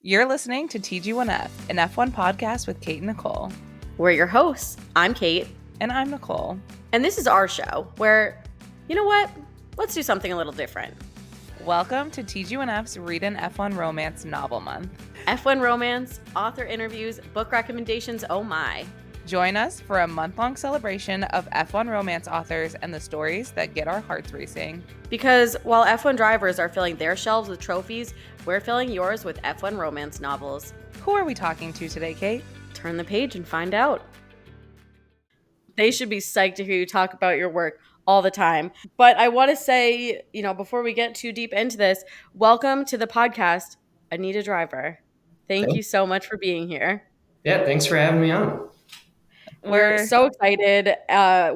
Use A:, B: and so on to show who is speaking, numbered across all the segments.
A: You're listening to TG1F, an F1 podcast with Kate and Nicole.
B: We're your hosts. I'm Kate.
A: And I'm Nicole.
B: And this is our show where, you know what? Let's do something a little different.
A: Welcome to TG1F's Read an F1 Romance Novel Month.
B: F1 romance, author interviews, book recommendations, oh my.
A: Join us for a month-long celebration of F1 romance authors and the stories that get our hearts racing.
B: Because while F1 drivers are filling their shelves with trophies, we're filling yours with F1 romance novels.
A: Who are we talking to today, Kate?
B: Turn the page and find out. They should be psyched to hear you talk about your work all the time. But I want to say, before we get too deep into this, welcome to the podcast, Anita Driver. Thank you so much for being here.
C: Yeah, thanks for having me on.
B: We're so excited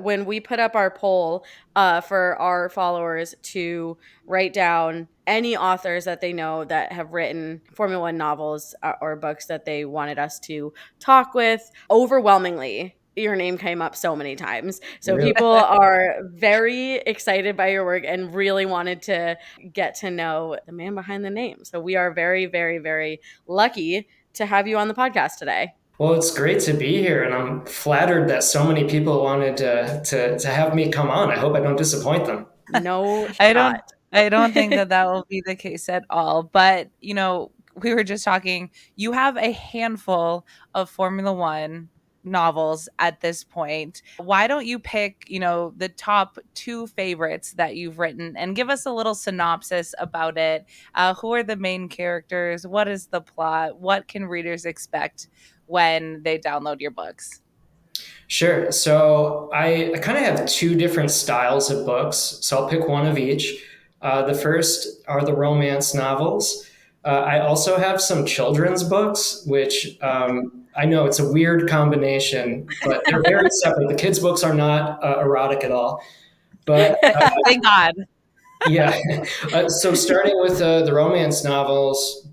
B: when we put up our poll for our followers to write down any authors that they know that have written Formula One novels or books that they wanted us to talk with. Overwhelmingly, your name came up so many times. So really? People are very excited by your work and really wanted to get to know the man behind the name. So we are very, very, very lucky to have you on the podcast today.
C: Well, it's great to be here, and I'm flattered that so many people wanted to have me come on. I hope I don't disappoint them.
B: No,
A: I don't think that will be the case at all. But, we were just talking, you have a handful of Formula One novels at this point. Why don't you pick, the top two favorites that you've written and give us a little synopsis about it? Who are the main characters? What is the plot? What can readers expect when they download your books?
C: Sure. So I kind of have two different styles of books. So I'll pick one of each. The first are the romance novels. I also have some children's books, which I know it's a weird combination, but they're very separate. The kids' books are not erotic at all. But
A: thank God.
C: Yeah. So starting with the romance novels,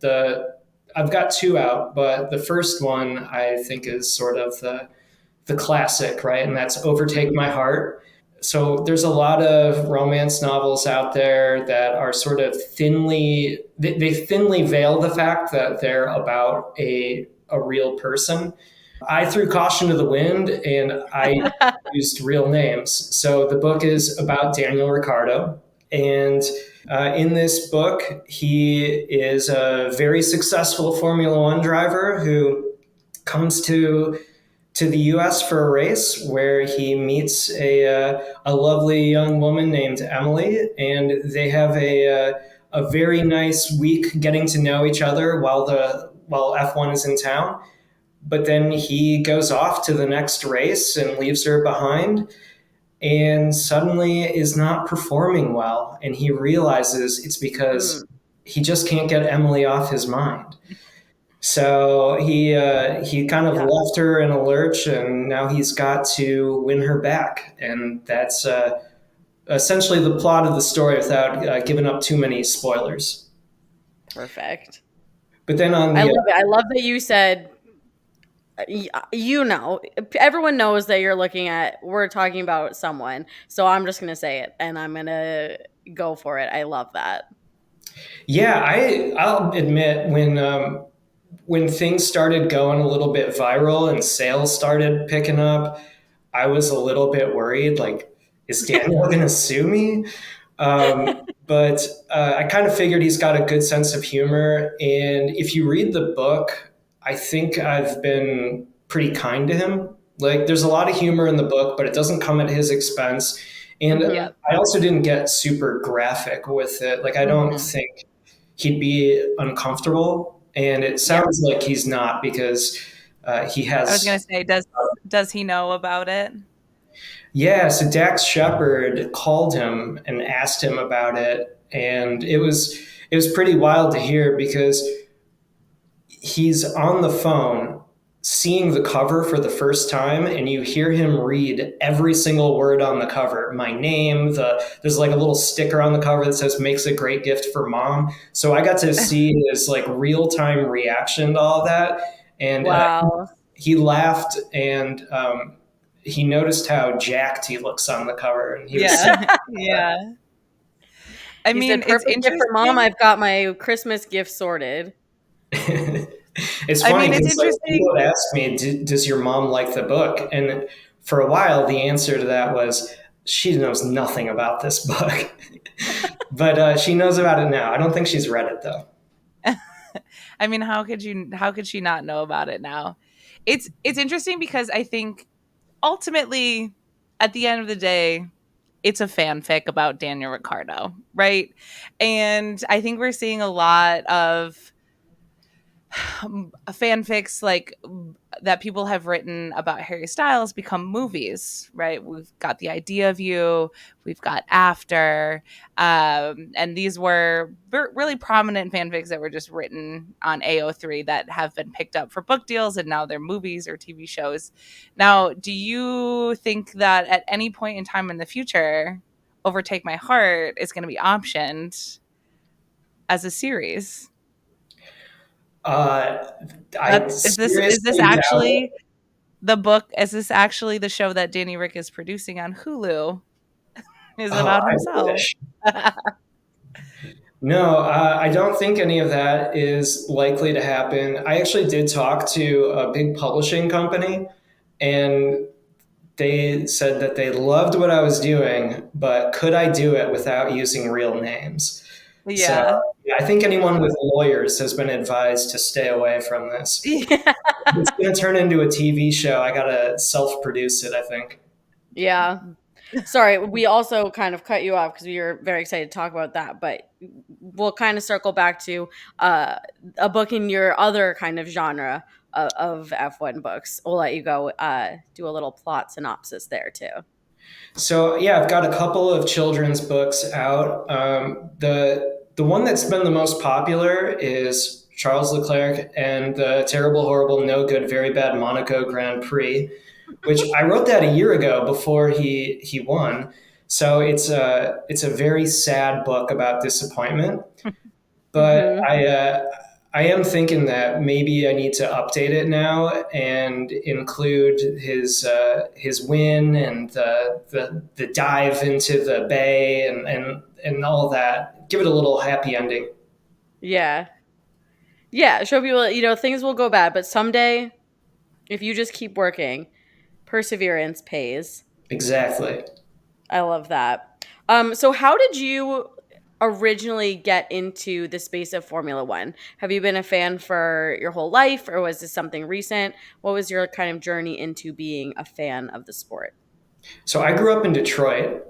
C: I've got two out, but the first one I think is sort of the classic, right? And that's Overtake My Heart. So there's a lot of romance novels out there that are sort of they thinly veil the fact that they're about a real person. I threw caution to the wind and I used real names. So the book is about Daniel Ricciardo. And in this book, he is a very successful Formula One driver who comes to the U.S. for a race where he meets a lovely young woman named Emily, and they have a very nice week getting to know each other while F1 is in town. But then he goes off to the next race and leaves her behind, and suddenly is not performing well. And he realizes it's because he just can't get Emily off his mind. So he kind of left her in a lurch, and now he's got to win her back. And that's essentially the plot of the story without giving up too many spoilers.
B: Perfect.
C: But then
B: I love that you said, everyone knows that we're talking about someone. So I'm just going to say it and I'm going to go for it. I love that.
C: Yeah, I'll admit when things started going a little bit viral and sales started picking up, I was a little bit worried, like, is Daniel going to sue me? But I kind of figured he's got a good sense of humor. And if you read the book, I think I've been pretty kind to him. Like, there's a lot of humor in the book, but it doesn't come at his expense. And I also didn't get super graphic with it. Like, I don't think he'd be uncomfortable. And it sounds like he's not, because he has...
A: I was going to say, does he know about it?
C: Yeah, so Dax Shepard called him and asked him about it. And it was pretty wild to hear, because he's on the phone seeing the cover for the first time, and you hear him read every single word on the cover. My name, there's like a little sticker on the cover that says "makes a great gift for mom." So I got to see his like real-time reaction to all that. And
B: wow.
C: He laughed, and he noticed how jacked he looks on the cover. And he was
A: yeah. I mean,
B: it's interesting. For mom, I've got my Christmas gift sorted.
C: It's
A: I
C: funny
A: mean, it's
C: because like people
A: interesting.
C: would ask me, "Does your mom like the book?" And for a while, the answer to that was, "She knows nothing about this book," but she knows about it now. I don't think she's read it though.
A: I mean, how could she not know about it now? It's interesting because I think ultimately at the end of the day, it's a fanfic about Daniel Ricciardo, right? And I think we're seeing a lot of fanfics that people have written about Harry Styles become movies, right? We've got The Idea of You, we've got After, and these were really prominent fanfics that were just written on AO3 that have been picked up for book deals and now they're movies or TV shows. Now, do you think that at any point in time in the future, Overtake My Heart is going to be optioned as a series?
C: Uh, I
A: That is this
C: seriously doubt it.
A: actually the book? Is this actually the show that Danny Rick is producing on Hulu? Is
C: Oh,
A: about
C: I
A: himself.
C: wish. No, I don't think any of that is likely to happen. I actually did talk to a big publishing company, and they said that they loved what I was doing, but could I do it without using real names? So
A: Yeah.
C: yeah, I think anyone with lawyers has been advised to stay away from this.
B: Yeah.
C: It's going to turn into a TV show. I got to self produce it, I think.
B: Yeah. Sorry, we also kind of cut you off because we were very excited to talk about that, but we'll kind of circle back to uh, a book in your other kind of genre of F1 books. We'll let you go do a little plot synopsis there too.
C: So yeah, I've got a couple of children's books out. The one that's been the most popular is Charles Leclerc and the terrible, horrible, no good, very bad Monaco Grand Prix, which I wrote that a year ago before he won. So it's a very sad book about disappointment. But
B: Mm-hmm.
C: I am thinking that maybe I need to update it now and include his win and the dive into the bay and all that. Give it a little happy ending.
B: Yeah. Yeah. Show people, things will go bad, but someday, if you just keep working, perseverance pays.
C: Exactly.
B: I love that. So how did you originally get into the space of Formula One? Have you been a fan for your whole life, or was this something recent? What was your kind of journey into being a fan of the sport?
C: So I grew up in Detroit.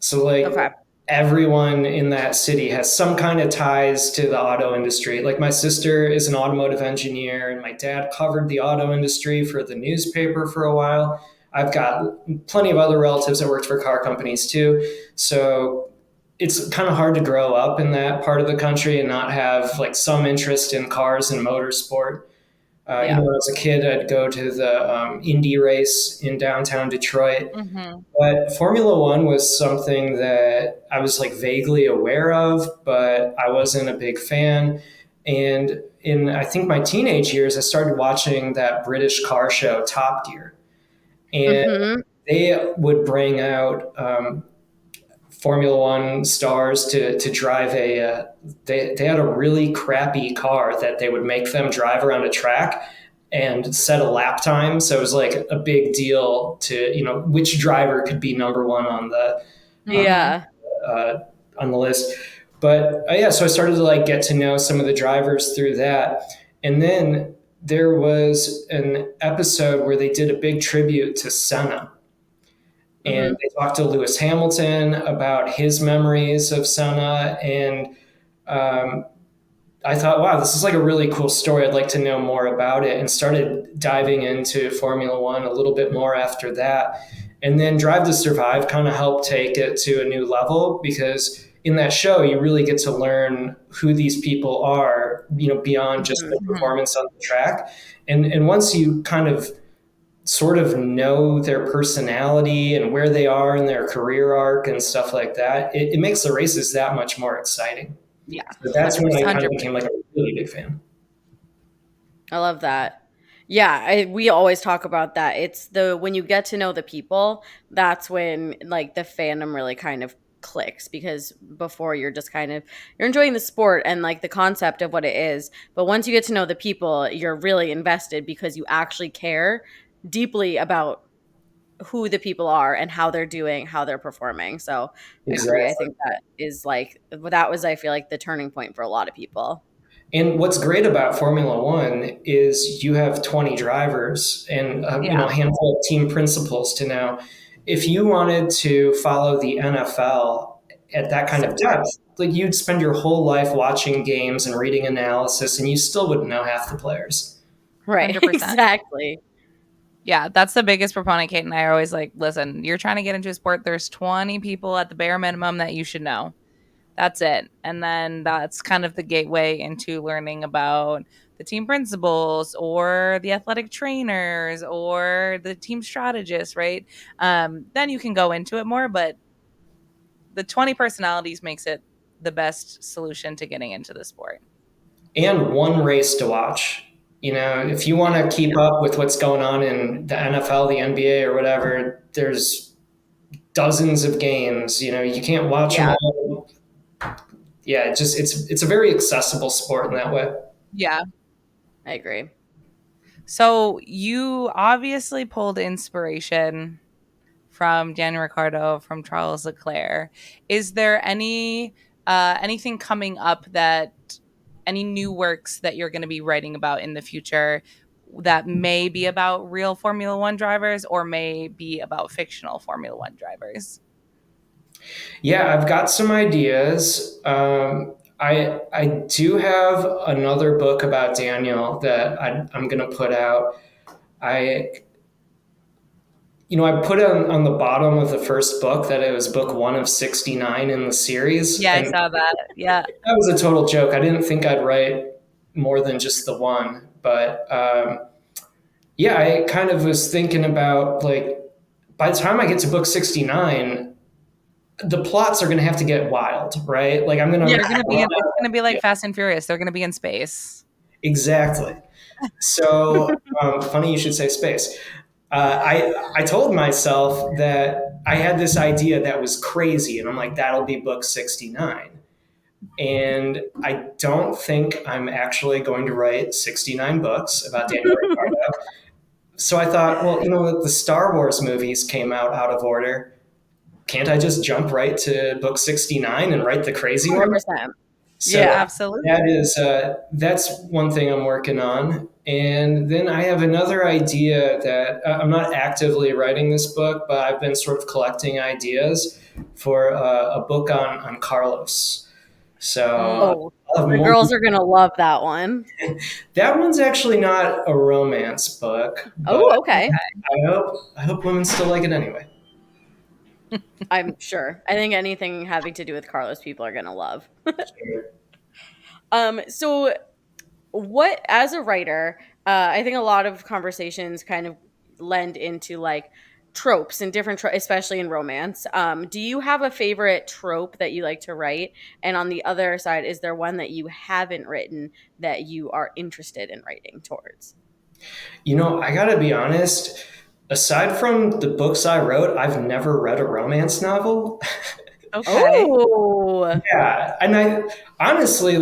C: So like
B: Okay.
C: everyone in that city has some kind of ties to the auto industry. Like my sister is an automotive engineer and my dad covered the auto industry for the newspaper for a while. I've got plenty of other relatives that worked for car companies too. So it's kind of hard to grow up in that part of the country and not have like some interest in cars and motorsport.
B: Yeah.
C: When I was a kid, I'd go to the Indy race in downtown Detroit,
A: Hmm.
C: but Formula One was something that I was like vaguely aware of, but I wasn't a big fan. And in I think my teenage years, I started watching that British car show Top Gear, and
B: Mm-hmm.
C: they would bring out Formula One stars to drive a. They had a really crappy car that they would make them drive around a track and set a lap time. So it was like a big deal to which driver could be number one
A: Hmm.
B: Yeah.
C: uh, on the list. But yeah, so I started to like get to know some of the drivers through that, and then there was an episode where they did a big tribute to Senna, and
B: Mm-hmm.
C: they talked to Lewis Hamilton about his memories of Senna, and um, I thought, wow, this is like a really cool story. I'd like to know more about it, and started diving into Formula One a little bit more after that. And then Drive to Survive kind of helped take it to a new level because in that show, you really get to learn who these people are, beyond just
B: Mm-hmm.
C: the
A: Hmm.
C: performance on the track. And once you kind of sort of know their personality and where they are in their career arc and stuff like that, it makes the races that much more exciting.
A: Yeah.
C: So that's when I kind of
A: 100%.
C: became like a really big fan.
B: I love that. Yeah, we always talk about that. It's the when you get to know the people, that's when like the fandom really kind of clicks, because before you're just kind of, you're enjoying the sport and like the concept of what it is, but once you get to know the people, you're really invested because you actually care deeply about who the people are and how they're doing, how they're performing. So I agree. I
C: Exactly.
B: think that is like, that was, I feel like, the turning point for a lot of people.
C: And what's great about Formula One is you have 20 drivers and
A: Yeah.
C: a handful of team principals to know. If you wanted to follow the NFL at that kind
B: So
C: of
B: true.
C: depth, like you'd spend your whole life watching games and reading analysis, and you still wouldn't know half the players.
B: Right.
A: 100%.
B: Exactly.
A: Yeah, that's the biggest proponent. Kate and I are always like, listen, you're trying to get into a sport. There's 20 people at the bare minimum that you should know. That's it. And then that's kind of the gateway into learning about the team principals or the athletic trainers or the team strategists, right? Then you can go into it more, but the 20 personalities makes it the best solution to getting into the sport.
C: And one race to watch. If you want to keep up with what's going on in the NFL, the NBA, or whatever, there's dozens of games. You can't watch them
B: Yeah,
C: all. Yeah, it's a very accessible sport in that way.
A: Yeah.
B: I agree.
A: So you obviously pulled inspiration from Daniel Ricciardo, from Charles Leclerc. Is there anything coming up, that any new works that you're going to be writing about in the future that may be about real Formula One drivers or may be about fictional Formula One drivers?
C: Yeah, I've got some ideas. I do have another book about Daniel that I'm going to put out. I I put on the bottom of the first book that it was book one of 69 in the series,
A: Yeah, I
C: and
A: saw that. Yeah.
C: that was a total joke. I didn't think I'd write more than just the one, but yeah, I kind of was thinking about like by the time I get to book 69, the plots are going to have to get wild, right? Like I'm going
B: Yeah.
C: to
A: It's gonna be
C: yeah,
A: like Fast and Furious. They're gonna be in space.
C: exactly. So funny you should say space. I told myself that I had this idea that was crazy, and I'm like, that'll be book 69. And I don't think I'm actually going to write 69 books about Daniel Ricciardo. So I thought, well, the Star Wars movies came out of order. Can't I just jump right to book 69 and write the crazy one?
B: 100%.
C: So
B: Yeah.
A: Absolutely.
C: that's one thing I'm working on. And then I have another idea that I'm not actively writing this book, but I've been sort of collecting ideas for a book on Carlos. So
A: Mm.
B: Oh,
C: I'll have
B: the
C: more.
B: girls are going to love that one.
C: That one's actually not a romance book, but
B: Oh, okay.
C: I hope women still like it anyway.
B: I'm sure. I think anything having to do with Carlos, people are going to love.
C: Sure.
B: So what, as a writer, I think a lot of conversations kind of lend into like tropes and different especially in romance. Do you have a favorite trope that you like to write, and on the other side, is there one that you haven't written that you are interested in writing towards?
C: I gotta be honest. Aside from the books I wrote, I've never read a romance novel.
A: Okay.
B: Oh,
C: Yeah, and I honestly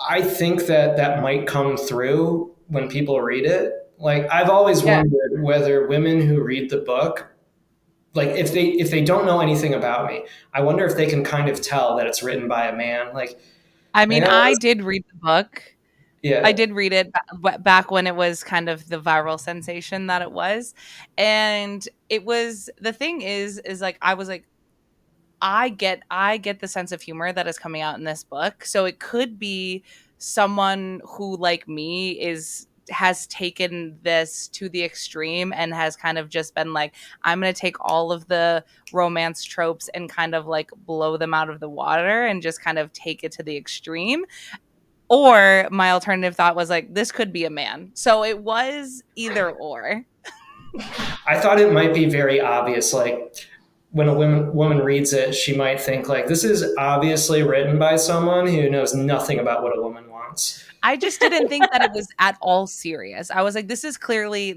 C: I think that might come through when people read it. Like I've always
B: yeah.
C: wondered whether women who read the book, like if they don't know anything about me, I wonder if they can kind of tell that it's written by a man. Like,
A: I mean,
C: man,
A: I did read the book. I
C: yeah.
A: did read it back when it was kind of the viral sensation that it was. And it was, the thing is like I was like, I get the sense of humor that is coming out in this book. So it could be someone who, like me, has taken this to the extreme and has kind of just been like, I'm going to take all of the romance tropes and kind of like blow them out of the water and just kind of take it to the extreme. Or my alternative thought was like, this could be a man. So it was either or.
C: I thought it might be very obvious. Like when a woman reads it, she might think like this is obviously written by someone who knows nothing about what a woman wants.
A: I just didn't think that it was at all serious. I was like, this clearly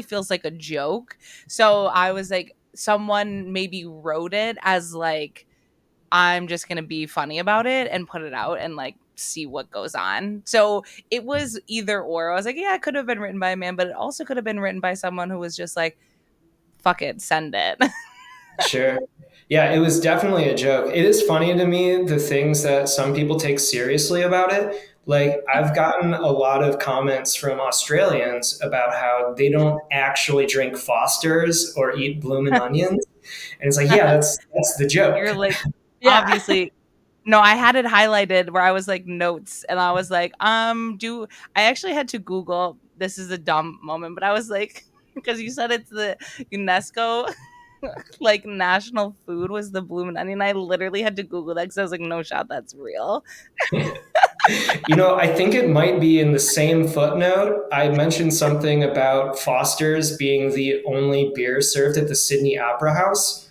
A: feels like a joke. So I was like, someone maybe wrote it as like I'm just going to be funny about it and put it out and like see what goes on. So it was either or. I was like, yeah, it could have been written by a man, but it also could have been written by someone who was just like, fuck it, send it.
C: Sure. Yeah, it was definitely a joke. It is funny to me the things that some people take seriously about it. Like, I've gotten a lot of comments from Australians about how they don't actually drink Fosters or eat bloomin' onions. And it's like, yeah, that's the
A: You're
C: joke.
A: like,
B: Yeah.
A: obviously. No, I had it highlighted where I was like notes and I was like, do I actually had to Google, this is a dumb moment, but I was like, because you said it's the UNESCO like national food was the bloomin' onion. I literally had to Google that because I was like, no shot, that's real.
C: I think it might be in the same footnote. I mentioned something about Foster's being the only beer served at the Sydney Opera House.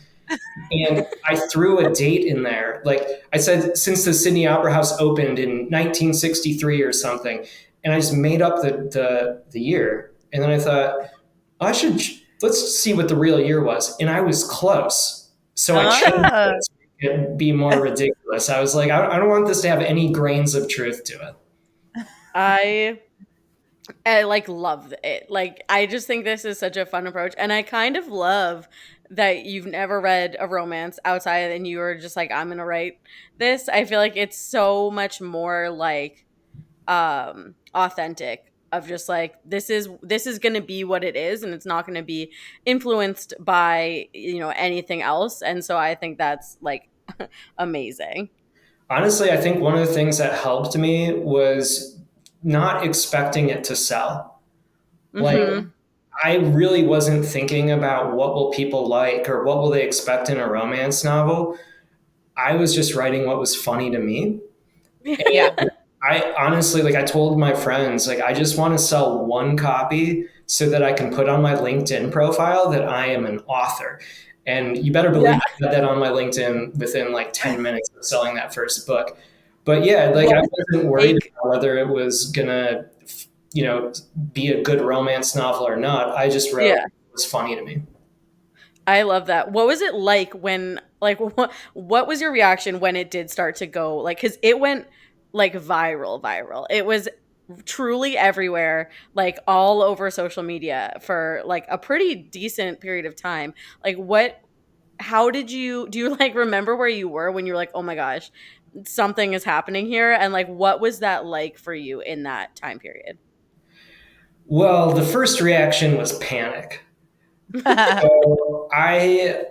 C: And I threw a date in there. Like I said, since the Sydney Opera House opened in 1963 or something. And I just made up the year. And then I thought, let's see what the real year was. And I was close. So I changed
A: Ah.
C: it to be more ridiculous. I was like, I don't want this to have any grains of truth to it.
B: I like love it. Like I just think this is such a fun approach, and I kind of love that you've never read a romance outside and you were just like, I'm gonna write this. I feel like it's so much more like authentic of just like this is gonna be what it is, and it's not gonna be influenced by anything else. And so I think that's like amazing.
C: Honestly, I think one of the things that helped me was not expecting it to sell. Like,
B: Mm-hmm.
C: I really wasn't thinking about what will people like or what will they expect in a romance novel. I was just writing what was funny to me.
A: Yeah.
C: And I honestly, like I told my friends, like I just want to sell one copy so that I can put on my LinkedIn profile that I am an author. And you better believe
B: Yeah.
C: I got that on my LinkedIn within like 10 minutes of selling that first book. But yeah, like
B: What
C: I
B: was
C: wasn't
B: it
C: worried
B: like?
C: about whether it was gonna, you know, be a good romance novel or not. I just wrote
B: Yeah.
C: it was funny to me.
B: I love that. What was it like when, like, what was your reaction when it did start to go, like, because it went like viral. It was truly everywhere, like all over social media for like a pretty decent period of time. Like, how do you like remember where you were when you were like, oh my gosh, something is happening here? And like, what was that like for you in that time period?
C: Well, the first reaction was panic. So I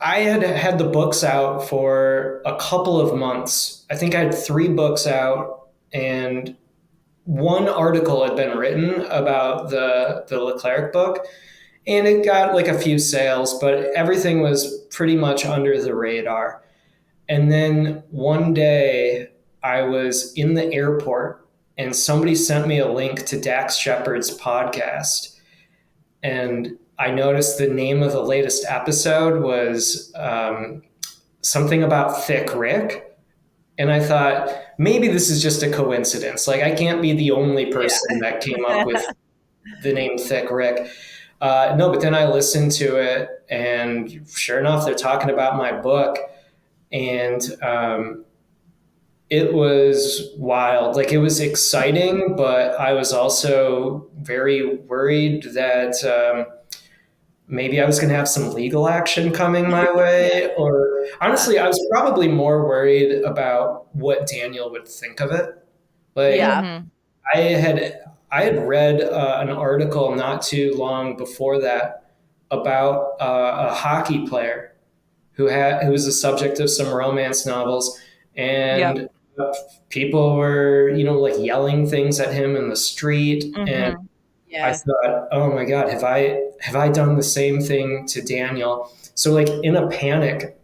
C: had had the books out for a couple of months. I think I had 3 books out, and one article had been written about the Leclerc book, and it got like a few sales, but everything was pretty much under the radar. And then one day I was in the airport, and somebody sent me a link to Dax Shepard's podcast, and I noticed the name of the latest episode was something about Thicc Ricc. And I thought, maybe this is just a coincidence. Like, I can't be the only
B: Yeah.
C: person that came up with the name Thicc Ricc. No, but then I listened to it, and sure enough, they're talking about my book. And it was wild. Like, it was exciting, but I was also very worried that maybe I was going to have some legal action coming my way. Or honestly, I was probably more worried about what Daniel would think of it. Like
B: Yeah.
A: Mhm.
C: I had I had read an article not too long before that about a hockey player who was the subject of some romance novels,
A: Yep.
C: and people were like yelling things at him in the street, and
A: Mhm.
C: I
B: Yeah.
C: thought, oh my God, have I done the same thing to Daniel? So like in a panic,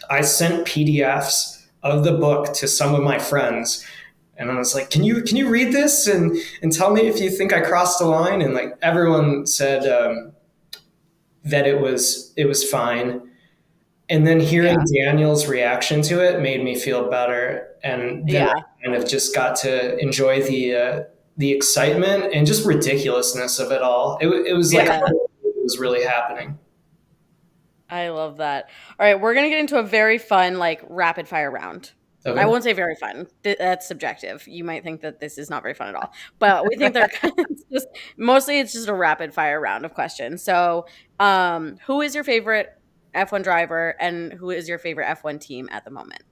C: I sent PDFs of the book to some of my friends. And I was like, can you read this and tell me if you think I crossed the line? And like everyone said that it was fine. And then hearing
B: Yeah.
C: Daniel's reaction to it made me feel better. And then
B: Yeah.
C: I kind of just got to enjoy the excitement and just ridiculousness of it all. It was like
B: Yeah.
C: it was really happening.
B: I love that. All right, we're gonna get into a very fun, like, rapid fire round. I
C: Okay.
B: won't say very fun. That's subjective. You might think that this is not very fun at all, but we think they're it's just mostly it's just a rapid fire round of questions. So, who is your favorite F1 driver, and who is your favorite F1 team at the moment?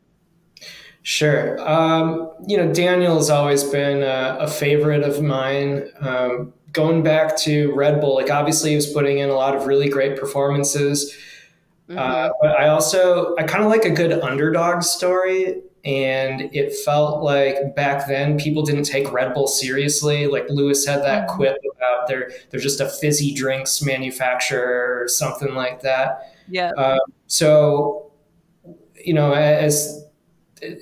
C: Sure. Daniel's always been a favorite of mine. Going back to Red Bull, like obviously he was putting in a lot of really great performances.
B: Mm-hmm.
C: But I kind of like a good underdog story. And it felt like back then people didn't take Red Bull seriously. Like Lewis had that
A: Mhm.
C: quip about they're just a fizzy drinks manufacturer or something like that.
A: Yeah.
C: So,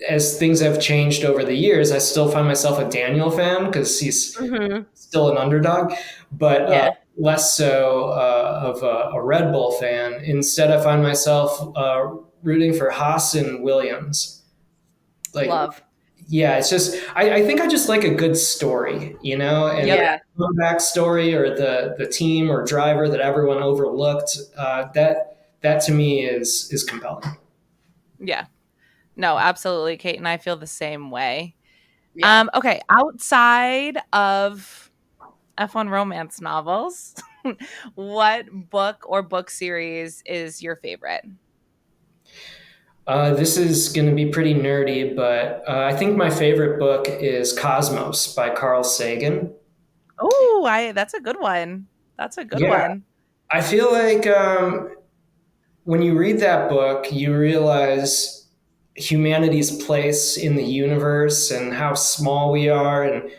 C: as things have changed over the years, I still find myself a Daniel fan because he's
B: Mm-hmm.
C: still an underdog, but
B: Yeah.
C: less so of a Red Bull fan. Instead, I find myself rooting for Haas and Williams. Like,
B: Love.
C: yeah, it's just I think I just like a good story, and
A: Yep.
C: that
B: Yeah.
C: comeback story or the team or driver that everyone overlooked. That to me is compelling.
A: Yeah. No, absolutely, Kate, and I feel the same way.
B: Yeah.
A: Okay, outside of F1 romance novels, what book or book series is your favorite?
C: This is going to be pretty nerdy, but I think my favorite book is Cosmos by Carl Sagan.
A: Oh, I that's a good one. That's a good
C: Yeah,
A: one.
C: I feel like when you read that book, you realize humanity's place in the universe and how small we are. And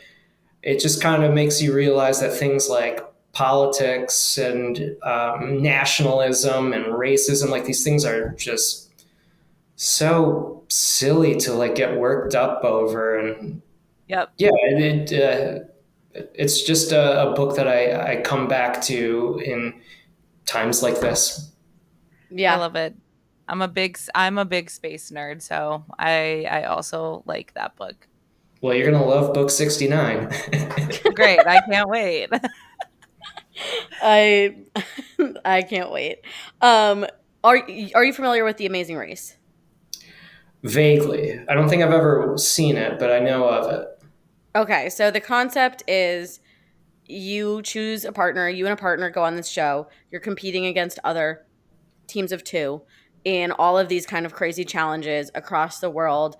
C: it just kind of makes you realize that things like politics and nationalism and racism, like these things are just so silly to like get worked up over. And
A: Yep.
C: yeah, it's just a book that I come back to in times like this.
A: I
B: Yeah.
A: love it. I'm a big space nerd, so I also like that book.
C: Well, you're going to love book 69.
A: Great. I can't wait.
B: I I can't wait. Um, are you familiar with The Amazing Race?
C: Vaguely. I don't think I've ever seen it, but I know of it.
B: Okay, so the concept is you choose a partner, you and a partner go on this show. You're competing against other teams of two in all of these kind of crazy challenges across the world.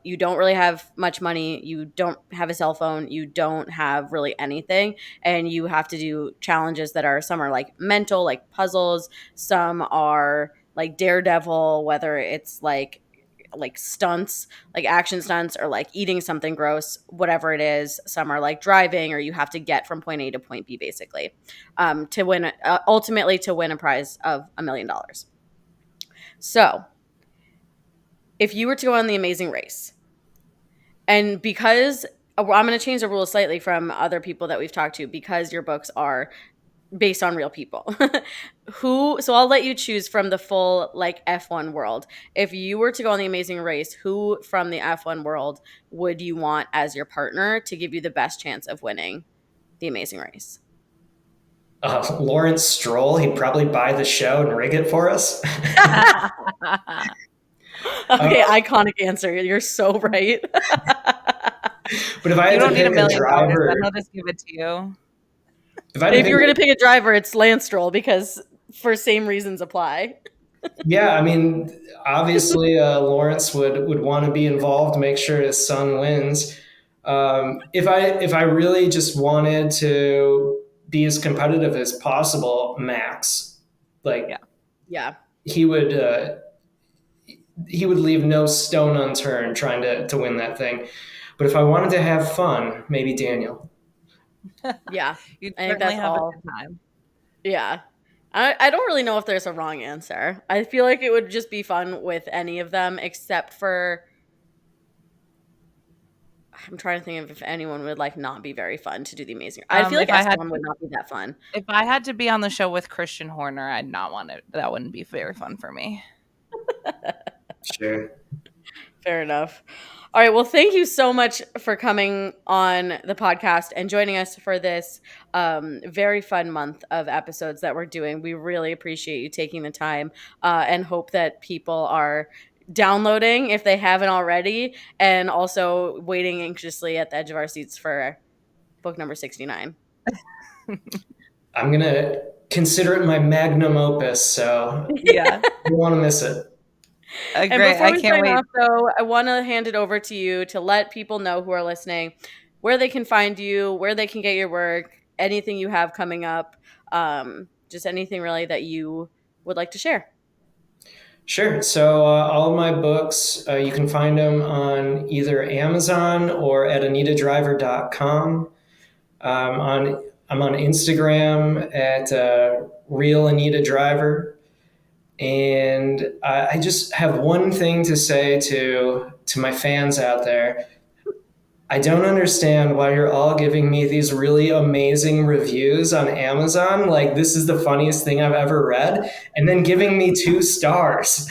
B: You don't really have much money. You don't have a cell phone. You don't have really anything. And you have to do challenges that are some are like mental, like puzzles. Some are like daredevil, whether it's like stunts, like action stunts, or like eating something gross, whatever it is. Some are like driving, or you have to get from point A to point B, basically, to win, ultimately to win a prize of $1 million. So, if you were to go on The Amazing Race, and because I'm going to change the rules slightly from other people that we've talked to, because your books are based on real people. Who so I'll let you choose from the full like F1 world. If you were to go on The Amazing Race, who from the F1 world would you want as your partner to give you the best chance of winning The Amazing Race?
C: Lawrence Stroll, he'd probably buy the show and rig it for us. uh,
B: Okay, iconic answer. You're so right.
C: but if I
A: You
C: had to
A: don't need
C: pick a
A: $1 million, then
C: driver,
A: he'll just give it to you.
C: if I had to
B: If
C: pick,
B: you're going to pick a driver, it's Lance Stroll because for same reasons apply.
C: yeah, I mean, obviously Lawrence would want to be involved, make sure his son wins. If I really just wanted to be as competitive as possible, Max,
A: Yeah.
C: like
B: Yeah.
C: he would. He would leave no stone unturned trying to win that thing. But if I wanted to have fun, maybe Daniel.
B: Yeah.
A: You'd
B: I think
A: certainly
B: that's
A: have a
B: all.
A: good time.
B: Yeah. I don't really know if there's a wrong answer. I feel like it would just be fun with any of them, except for I'm trying to think of if anyone would like not be very fun to do the amazing. I feel like
A: If I had
B: F1 would not be that fun.
A: if I had to be on the show with Christian Horner, I'd not want it. That wouldn't be very fun for me.
C: Sure.
B: Fair enough. All right. Well, thank you so much for coming on the podcast and joining us for this very fun month of episodes that we're doing. We really appreciate you taking the time and hope that people are downloading if they haven't already, and also waiting anxiously at the edge of our seats for book number 69.
C: I'm going to consider it my magnum opus, so
A: Yeah.
C: you don't want to miss it.
B: And
A: Great.
B: before
A: I
B: we
A: can't
B: sign
A: wait.
B: off, though, I want to hand it over to you to let people know who are listening where they can find you, where they can get your work, anything you have coming up, just anything really that you would like to share.
C: Sure. So all of my books, you can find them on either Amazon or at anitadriver.com. I'm on Instagram at Real Anita Driver. And I just have one thing to say to my fans out there. I don't understand why you're all giving me these really amazing reviews on Amazon. Like, this is the funniest thing I've ever read. And then giving me 2 stars.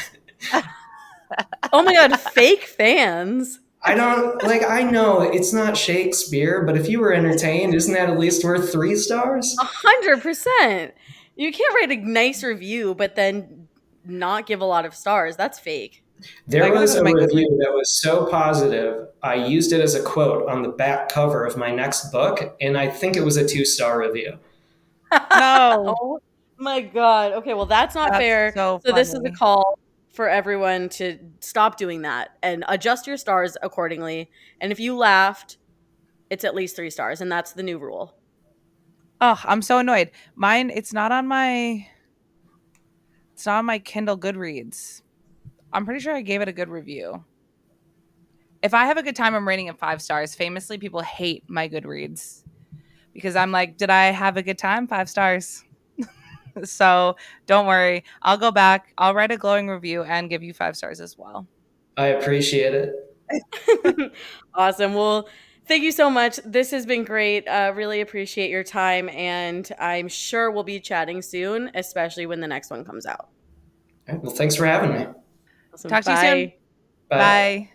B: Oh my God, fake fans.
C: I know it's not Shakespeare, but if you were entertained, isn't that at least worth 3 stars?
B: 100%. You can't write a nice review, but then not give a lot of stars. That's fake.
C: There was a review that was so positive, I used it as a quote on the back cover of my next book, and I think it was a 2-star review.
A: No.
B: Oh my God. Okay, well, that's not fair.
A: So
B: this is a call for everyone to stop doing that and adjust your stars accordingly. And if you laughed, it's at least 3 stars, and that's the new rule.
A: Oh, I'm so annoyed. Mine, it's not on my Kindle Goodreads. I'm pretty sure I gave it a good review. If I have a good time, I'm rating it 5 stars. Famously, people hate my Goodreads because I'm like, did I have a good time? 5 stars. So don't worry. I'll go back. I'll write a glowing review and give you 5 stars as well.
C: I appreciate it.
B: Awesome. Well, thank you so much. This has been great. Really appreciate your time. And I'm sure we'll be chatting soon, especially when the next one comes out.
C: All right, well, thanks for having me.
B: Awesome.
A: Talk to you soon.
C: Bye.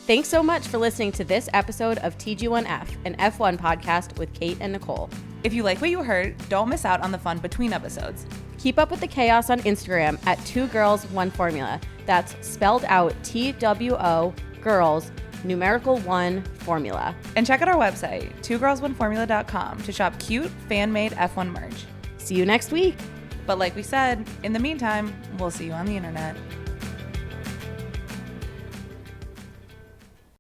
B: Thanks so much for listening to this episode of TG1F, an F1 podcast with Kate and Nicole.
A: If you like what you heard, don't miss out on the fun between episodes.
B: Keep up with the chaos on Instagram at 2 Girls 1 Formula. That's spelled out TWO Girls numerical 1 Formula.
A: And check out our website, 2girls1formula.com, to shop cute fan-made F1 merch.
B: See you next week.
A: But like we said, in the meantime, we'll see you on the internet.